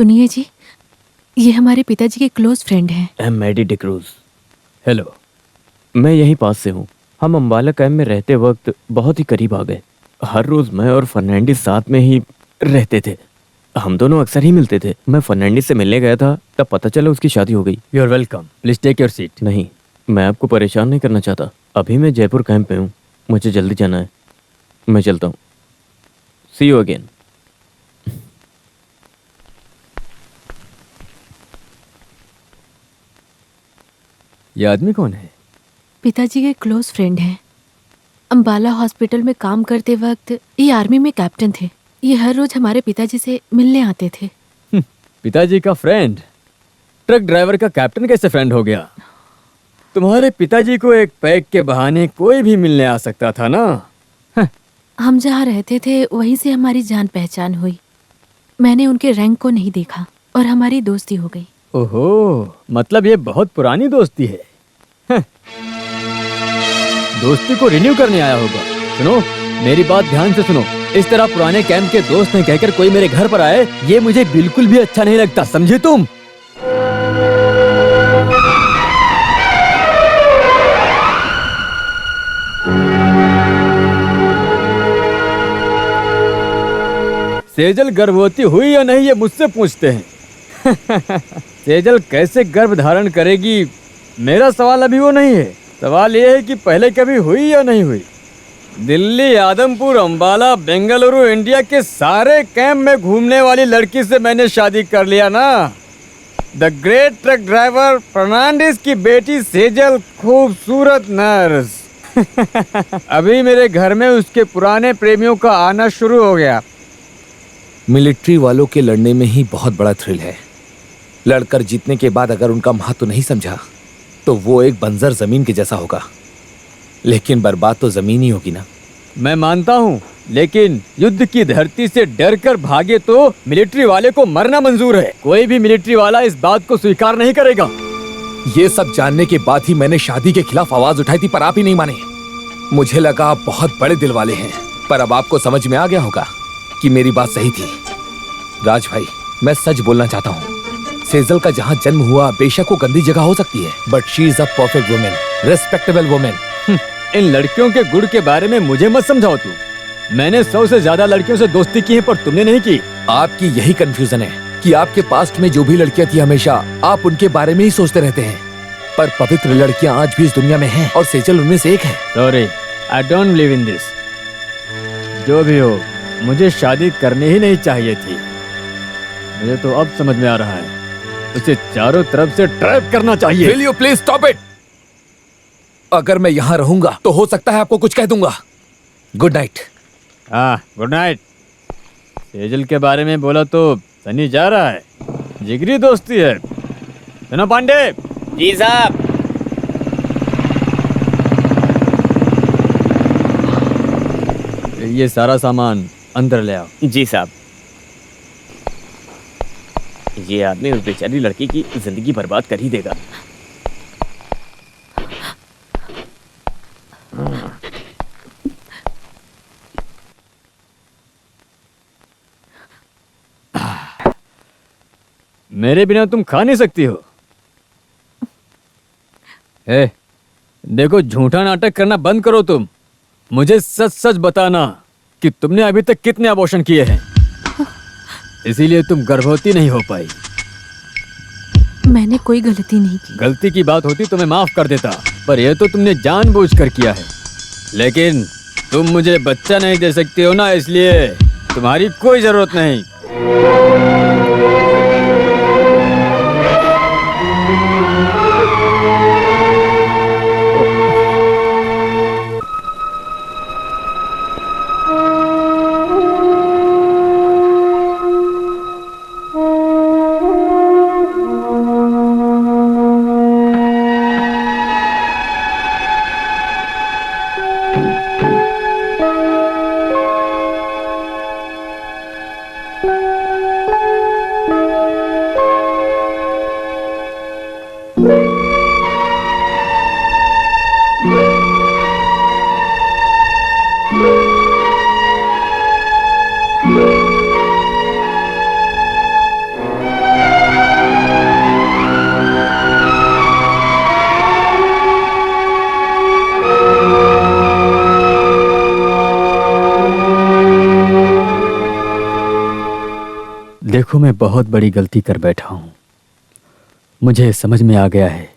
सुनिए जी, ये हमारे पिताजी के क्लोज फ्रेंड हैं। I am Maddy D'Cruz. Hello, मैं यहीं पास से हूँ। हम अम्बाला कैंप में रहते वक्त बहुत ही करीब आ गए। हर रोज मैं और फर्नांडिस साथ में ही रहते थे। हम दोनों अक्सर ही मिलते थे। मैं फर्नांडिस से मिलने गया था, तब पता चला उसकी शादी हो गई। You are welcome, please take your seat. नहीं, मैं आपको परेशान नहीं करना चाहता। अभी मैं जयपुर कैंप में हूँ, मुझे जल्दी जाना है। मैं चलता हूँ। सी यू अगेन। ये आदमी कौन है? पिताजी के क्लोज फ्रेंड हैं। अम्बाला हॉस्पिटल में काम करते वक्त ये आर्मी में कैप्टन थे। ये हर रोज हमारे पिताजी से मिलने आते थे। पिताजी का फ्रेंड ट्रक ड्राइवर का कैप्टन कैसे फ्रेंड हो गया? तुम्हारे पिताजी को एक पैक के बहाने कोई भी मिलने आ सकता था ना। हम जहाँ रहते थे वहीं से हमारी जान पहचान हुई। मैंने उनके रैंक को नहीं देखा और हमारी दोस्ती हो गई। ओहो, मतलब ये बहुत पुरानी दोस्ती है। दोस्ती को रिन्यू करने आया होगा। सुनो, मेरी बात ध्यान से सुनो। इस तरह पुराने कैंप के दोस्त ने कहकर कोई मेरे घर पर आए, ये मुझे बिल्कुल भी अच्छा नहीं लगता, समझे तुम? सेजल गर्भवती हुई या नहीं ये मुझसे पूछते हैं। सेजल कैसे गर्भ धारण करेगी, मेरा सवाल अभी वो नहीं है। सवाल ये है कि पहले कभी हुई या नहीं हुई। दिल्ली, आदमपुर, अंबाला, बेंगलुरु, इंडिया के सारे कैंप में घूमने वाली लड़की से मैंने शादी कर लिया ना। The great truck driver Fernandes की बेटी सेजल, खूबसूरत नर्स। अभी मेरे घर में उसके पुराने प्रेमियों का आना शुरू हो गया। मिलिट्री वालों के लड़ने में ही बहुत बड़ा थ्रिल है। लड़कर जीतने के बाद अगर उनका महत्व नहीं समझा तो वो एक बंजर जमीन के जैसा होगा। लेकिन बर्बाद तो जमीन ही होगी ना। मैं मानता हूँ, लेकिन युद्ध की धरती से डर कर भागे तो मिलिट्री वाले को मरना मंजूर है। कोई भी मिलिट्री वाला इस बात को स्वीकार नहीं करेगा। ये सब जानने के बाद ही मैंने शादी के खिलाफ आवाज उठाई थी, पर आप ही नहीं माने। मुझे लगा आप बहुत बड़े दिल वाले हैं, पर अब आपको समझ में आ गया होगा कि मेरी बात सही थी। राज भाई, मैं सच बोलना चाहता हूँ। सेजल का जहाँ जन्म हुआ बेशक वो गंदी जगह हो सकती है, but she is a perfect women, respectable women. इन लड़कियों के गुण के बारे में मुझे मत समझाओ तू। मैंने 100 से ज्यादा लड़कियों से दोस्ती की है, पर तुमने नहीं की। आपकी यही कंफ्यूजन है कि आपके पास्ट में जो भी लड़कियां थी हमेशा आप उनके बारे में ही सोचते रहते हैं, पर पवित्र लड़कियां आज भी इस दुनिया में हैं और सेजल उनमें से एक है। Sorry, I don't believe in this. जो भी हो, मुझे शादी करनी ही नहीं चाहिए थी। मुझे तो अब समझ में आ रहा है, उसे चारों तरफ से ट्रैप करना चाहिए। Will you please stop it? अगर मैं यहाँ रहूंगा तो हो सकता है आपको कुछ कह दूंगा। Good night. हाँ, गुड नाइट। सेजल के बारे में बोला तो सनी जा रहा है। जिगरी दोस्ती है। सुनो पांडे। जी साहब। ये सारा सामान अंदर ले आओ। जी साहब। ये आदमी उस बेचारी लड़की की जिंदगी बर्बाद कर ही देगा। मेरे बिना तुम खा नहीं सकती हो। देखो, झूठा नाटक करना बंद करो तुम। मुझे सच सच बताना कि तुमने अभी तक कितने अबॉर्शन किए हैं। इसीलिए तुम गर्भवती नहीं हो पाई। मैंने कोई गलती नहीं की। गलती की बात होती तो मैं माफ कर देता, पर यह तो तुमने जानबूझकर किया है। लेकिन तुम मुझे बच्चा नहीं दे सकती हो ना, इसलिए तुम्हारी कोई जरूरत नहीं। देखो, मैं बहुत बड़ी गलती कर बैठा हूं। मुझे समझ में आ गया है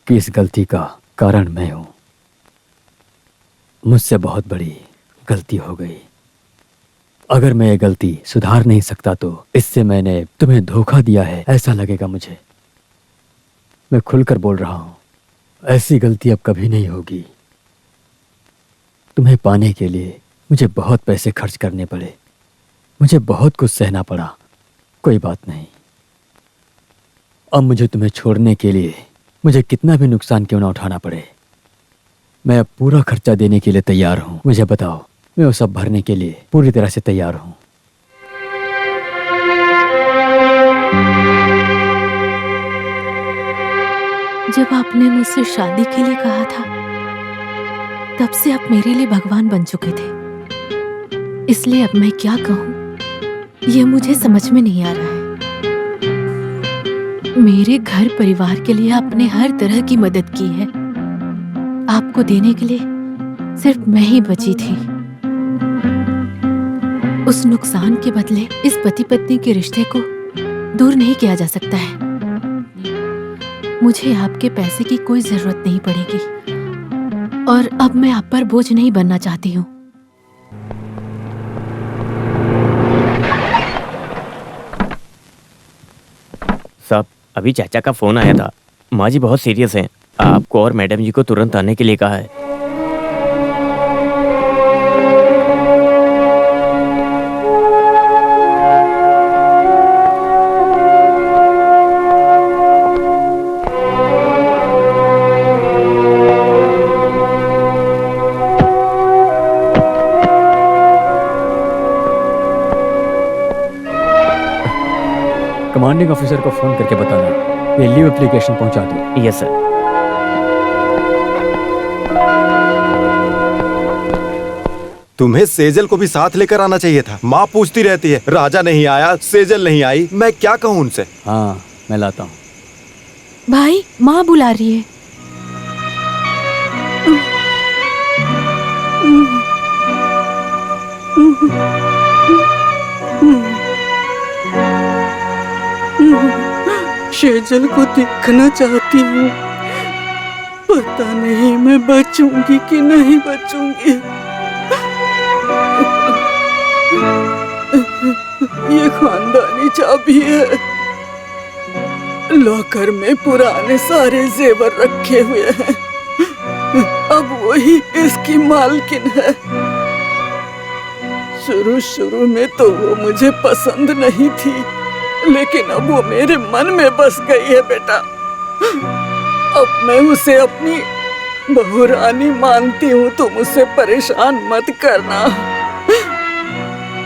कि इस गलती का कारण मैं हूं। मुझसे बहुत बड़ी गलती हो गई। अगर मैं ये गलती सुधार नहीं सकता तो इससे मैंने तुम्हें धोखा दिया है ऐसा लगेगा मुझे। मैं खुलकर बोल रहा हूं, ऐसी गलती अब कभी नहीं होगी। तुम्हें पाने के लिए मुझे बहुत पैसे खर्च करने पड़े, मुझे बहुत कुछ सहना पड़ा। कोई बात नहीं, अब मुझे तुम्हें छोड़ने के लिए मुझे कितना भी नुकसान क्यों ना उठाना पड़े, मैं अब पूरा खर्चा देने के लिए तैयार हूं। मुझे बताओ, मैं वो सब भरने के लिए पूरी तरह से तैयार हूं। जब आपने मुझसे शादी के लिए कहा था, तब से आप मेरे लिए भगवान बन चुके थे। इसलिए अब मैं क्या कहूं, ये मुझे समझ में नहीं आ रहा है। मेरे घर परिवार के लिए आपने हर तरह की मदद की है। आपको देने के लिए सिर्फ मैं ही बची थी। उस नुकसान के बदले इस पति पत्नी के रिश्ते को दूर नहीं किया जा सकता है। मुझे आपके पैसे की कोई जरूरत नहीं पड़ेगी और अब मैं आप पर बोझ नहीं बनना चाहती हूँ। साहब, अभी चाचा का फोन आया था। माँ जी बहुत सीरियस हैं। आपको और मैडम जी को तुरंत आने के लिए कहा है। कमांडिंग ऑफिसर को फोन करके बताना ये लीव एप्लीकेशन पहुंचा दो। Yes sir. तुम्हें सेजल को भी साथ लेकर आना चाहिए था। माँ पूछती रहती है, राजा नहीं आया, सेजल नहीं आई। मैं क्या कहूँ उनसे? हाँ, मैं लाता हूँ। भाई, माँ बुला रही है। सेजल को देखना चाहती हूँ। पता नहीं मैं बचूंगी कि नहीं बचूंगी। ये खानदानी चाबी है। लॉकर में पुराने सारे जेवर रखे हुए हैं। अब वही इसकी मालकिन है। शुरू में तो वो मुझे पसंद नहीं थी, लेकिन अब वो मेरे मन में बस गई है बेटा। अब मैं उसे अपनी बहू रानी मानती हूँ। तुम उसे परेशान मत करना।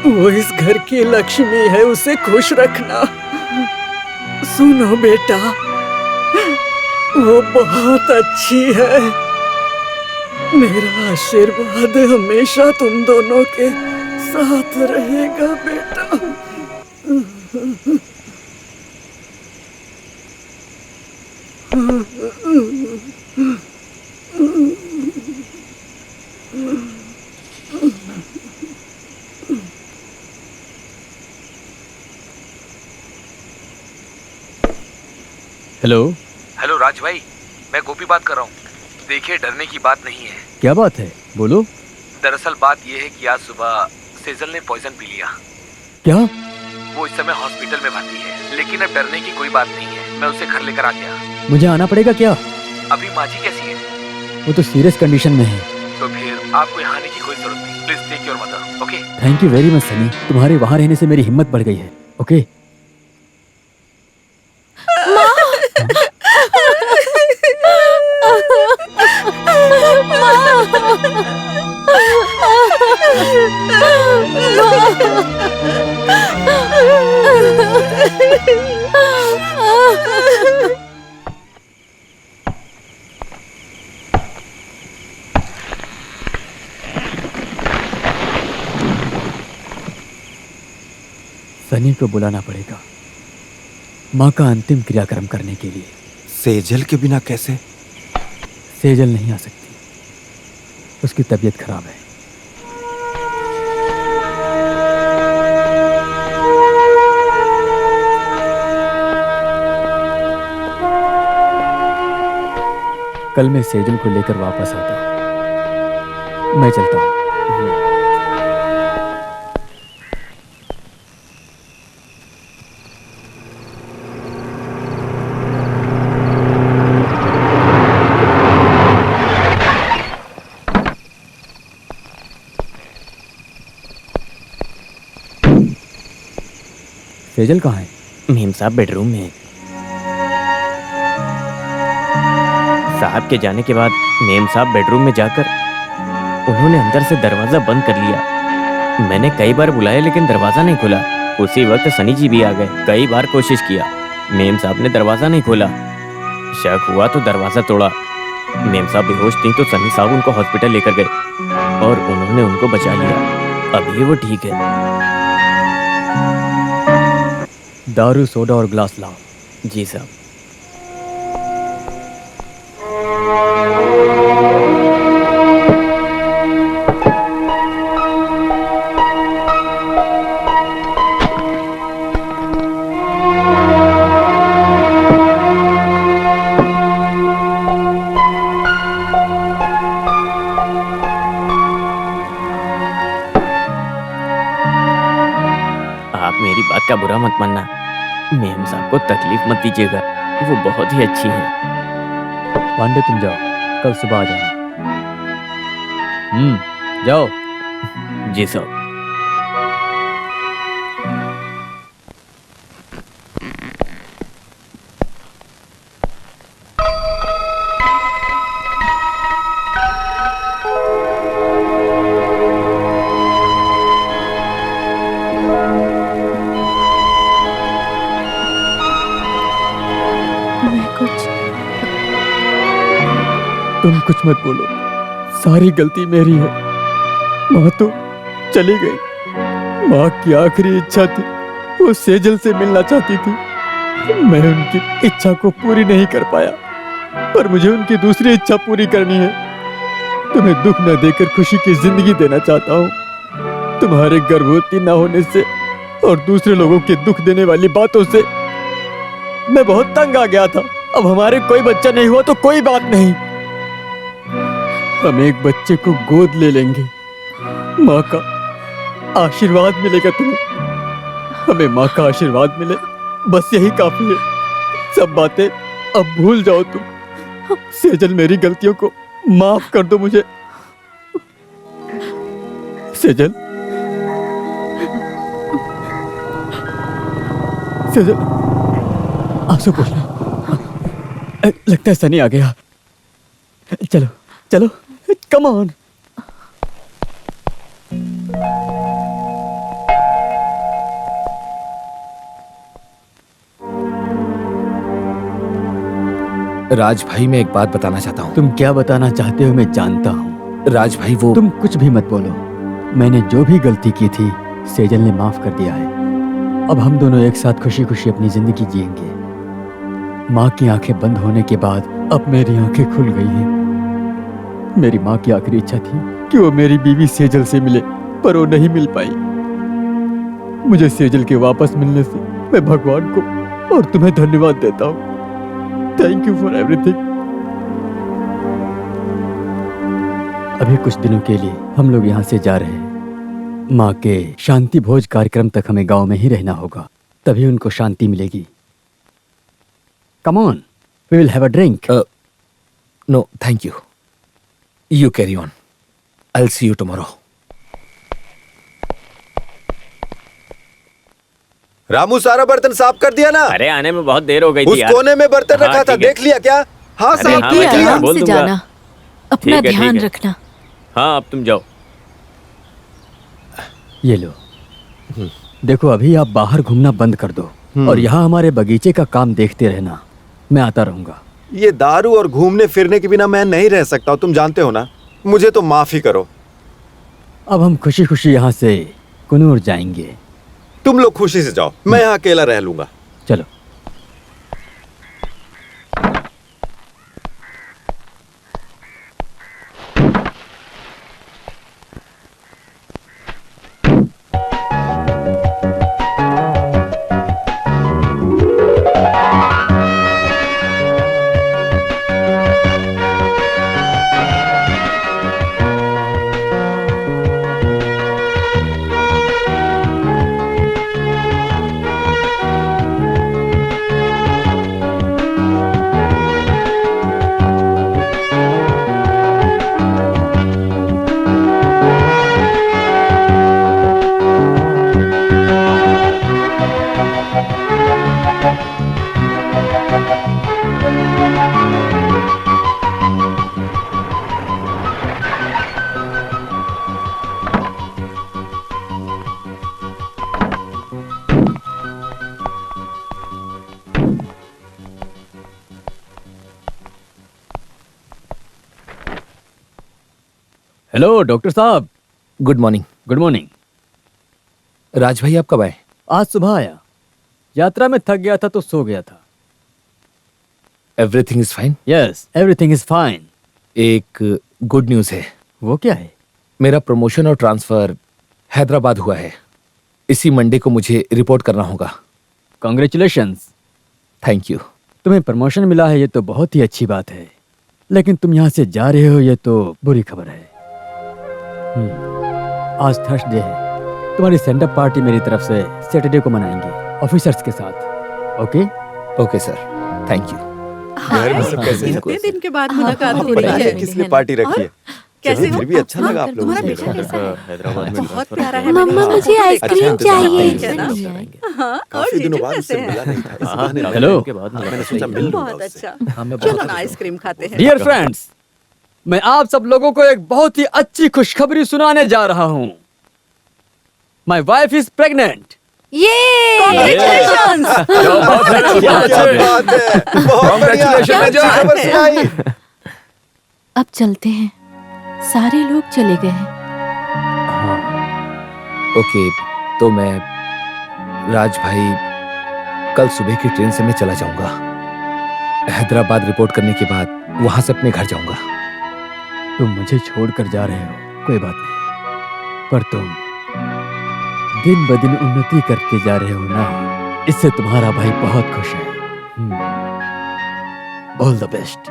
वो इस घर की लक्ष्मी है, उसे खुश रखना। सुनो बेटा, वो बहुत अच्छी है। मेरा आशीर्वाद हमेशा तुम दोनों के साथ रहेगा बेटा। हेलो। हेलो राज भाई, मैं गोपी बात कर रहा हूँ। देखिए, डरने की बात नहीं है। क्या बात है, बोलो। दरअसल बात यह है कि आज सुबह सेजल ने पॉइजन पी लिया। क्या? वो इस समय हॉस्पिटल में भर्ती है, लेकिन अब डरने की कोई बात नहीं है। मैं उसे घर लेकर आ गया। मुझे आना पड़ेगा क्या? अभी माँ जी कैसी है? वो तो सीरियस कंडीशन में है। तो फिर आपको यहाँ आने की कोई जरूरत नहीं। Please take your mother. Okay? Thank you very much Sunny, तुम्हारे वहां रहने से मेरी हिम्मत बढ़ गई है। ओके? सनी को बुलाना पड़ेगा माँ का अंतिम क्रियाक्रम करने के लिए। सेजल के बिना कैसे? सेजल नहीं आ सकती, उसकी तबीयत खराब है। कल मैं सेजल को लेकर वापस आता हूँ। मैं चलता हूँ। सेजल कहाँ है? मेम साहब बेडरूम में। साहब के जाने के बाद मेम साहब बेडरूम में जाकर उन्होंने अंदर से दरवाजा बंद कर लिया। मैंने कई बार बुलाया लेकिन दरवाजा नहीं खुला। उसी वक्त सनी जी भी आ गए। कई बार कोशिश किया, मेम साहब ने दरवाजा नहीं खोला। शक हुआ तो दरवाजा तोड़ा। मेम साहब बेहोश थी तो सनी साहब उनको हॉस्पिटल लेकर गए और उन्होंने उनको बचा लिया। अभी वो ठीक है। दारू, सोडा और ग्लास लाओ। जी साहब। आप मेरी बात का बुरा मत मानना। मेम साहब को तकलीफ मत दीजिएगा, वो बहुत ही अच्छी है। पांडे तुम जाओ, कल सुबह आ जाना। जाओ। जी साहब। तुम कुछ मत बोलो, सारी गलती मेरी है। माँ तो चली गई। माँ की आखिरी इच्छा थी, वो सेजल से मिलना चाहती थी। मैं उनकी इच्छा को पूरी नहीं कर पाया, पर मुझे उनकी दूसरी इच्छा पूरी करनी है। तुम्हें दुख न देकर खुशी की जिंदगी देना चाहता हूँ। तुम्हारे गर्भवती न होने से और दूसरे लोगों के दुख देने वाली बातों से मैं बहुत तंग आ गया था। अब हमारे कोई बच्चा नहीं हुआ तो कोई बात नहीं, हम एक बच्चे को गोद ले लेंगे। माँ का आशीर्वाद मिलेगा तुम्हें। हमें माँ का आशीर्वाद मिले, बस यही काफी है। सब बातें अब भूल जाओ तुम। सेजल, मेरी गलतियों को माफ कर दो मुझे। सेजल, सेजल, आंसू पोंछना। लगता है सनी आ गया। चलो चलो, कम ऑन। राज भाई, मैं एक बात बताना चाहता हूँ। तुम क्या बताना चाहते हो मैं जानता हूँ। राज भाई, वो तुम कुछ भी मत बोलो। मैंने जो भी गलती की थी सेजल ने माफ कर दिया है। अब हम दोनों एक साथ खुशी खुशी अपनी जिंदगी जिएंगे। माँ की आंखें बंद होने के बाद अब मेरी आंखें खुल गई हैं। मेरी माँ की आखिरी इच्छा थी कि वो मेरी बीवी सेजल से मिले, पर वो नहीं मिल पाई। मुझे सेजल के वापस मिलने से मैं भगवान को और तुम्हें धन्यवाद देता हूँ। Thank you for everything. अभी कुछ दिनों के लिए हम लोग यहाँ से जा रहे हैं। माँ के शांति भोज कार्यक्रम तक हमें गांव में ही रहना होगा, तभी उनको शांति मिलेगी। Come on, we will have a drink. No thank you, you carry on. I will see you tomorrow. Ramu, सारा बर्तन साफ कर दिया ना? अरे आने में बहुत देर हो गई थी उस यार। कोने में बर्तन हाँ, रखा था, ठीक है। देख लिया क्या? हाँ अरे साहब, हाँ, देख मैं लिया। आराम बोल से दूंगा। जाना, अपना ठीक है, ध्यान ठीक है। रखना। हाँ, अब तुम जाओ। ये लो, देखो अभी आप बाहर घूमना बंद कर दो और यहाँ हमारे बगीचे का काम देखते रहना। मैं आता रहूंगा। ये दारू और घूमने फिरने के बिना मैं नहीं रह सकता, तुम जानते हो ना। मुझे तो माफ ही करो। अब हम खुशी खुशी यहाँ से कुनूर जाएंगे। तुम लोग खुशी से जाओ, मैं यहाँ अकेला रह लूंगा। चलो। हेलो डॉक्टर साहब। Good morning. Good morning. Raj भाई आप कब आए? आज सुबह आया, यात्रा में थक गया था तो सो गया था। Everything is fine? Yes, everything is fine. एक गुड न्यूज है। वो क्या है? मेरा प्रमोशन और ट्रांसफर हैदराबाद हुआ है। इसी मंडे को मुझे रिपोर्ट करना होगा। कॉन्ग्रेचुलेशंस। Thank you. तुम्हें प्रमोशन मिला है, ये तो बहुत ही अच्छी बात है, लेकिन तुम यहाँ से जा रहे हो, ये तो बुरी खबर है। आज थर्सडे है, तुम्हारी सेंड अप पार्टी मेरी तरफ से सैटरडे को मनाएंगे ऑफिसर्स के साथ। Okay? Okay sir, thank you. घर में सब कैसे हैं? कितने दिन के बाद मुलाकात हो पता रही है है। किस लिए पार्टी रखी है? कैसे चलो, हो? फिर भी अच्छा लगा आप लोगों तुम्हारा से बेटा मिलकर। कैसा है? हैदराबाद में बहुत प्यारा है। मम्मा मुझे आइसक्रीम अच्छा, चाहिए। है ना? हाँ, और काफी दिनों जीजू बाद कैसे उससे हैं? मिला नहीं था, इस बहाने लगा। हेलो। मैंने सोचा मिल लूंगा बहुत उससे। अच्छा। हाँ, मैं चलो बहुत ना आइसक्रीम खाते हैं। डियर फ्रेंड्स, मैं आप सब लोगों को एक बहुत ही अच्छी खुशखबरी सुनाने जा रहा हूँ। My wife is pregnant. Congratulations! क्या बात है, बहुत बढ़िया, Congratulations, अच्छी खबर सुनाई। अब चलते हैं, सारे लोग चले गए हैं। ओके, तो मैं राज भाई कल सुबह की ट्रेन से मैं चला जाऊंगा। हैदराबाद रिपोर्ट करने के बाद वहां से अपने घर जाऊंगा। तुम मुझे छोड़कर जा रहे हो, कोई बात नहीं, पर तुम दिन ब दिन उन्नति करते जा रहे हो ना, इससे तुम्हारा भाई बहुत खुश है। All the best.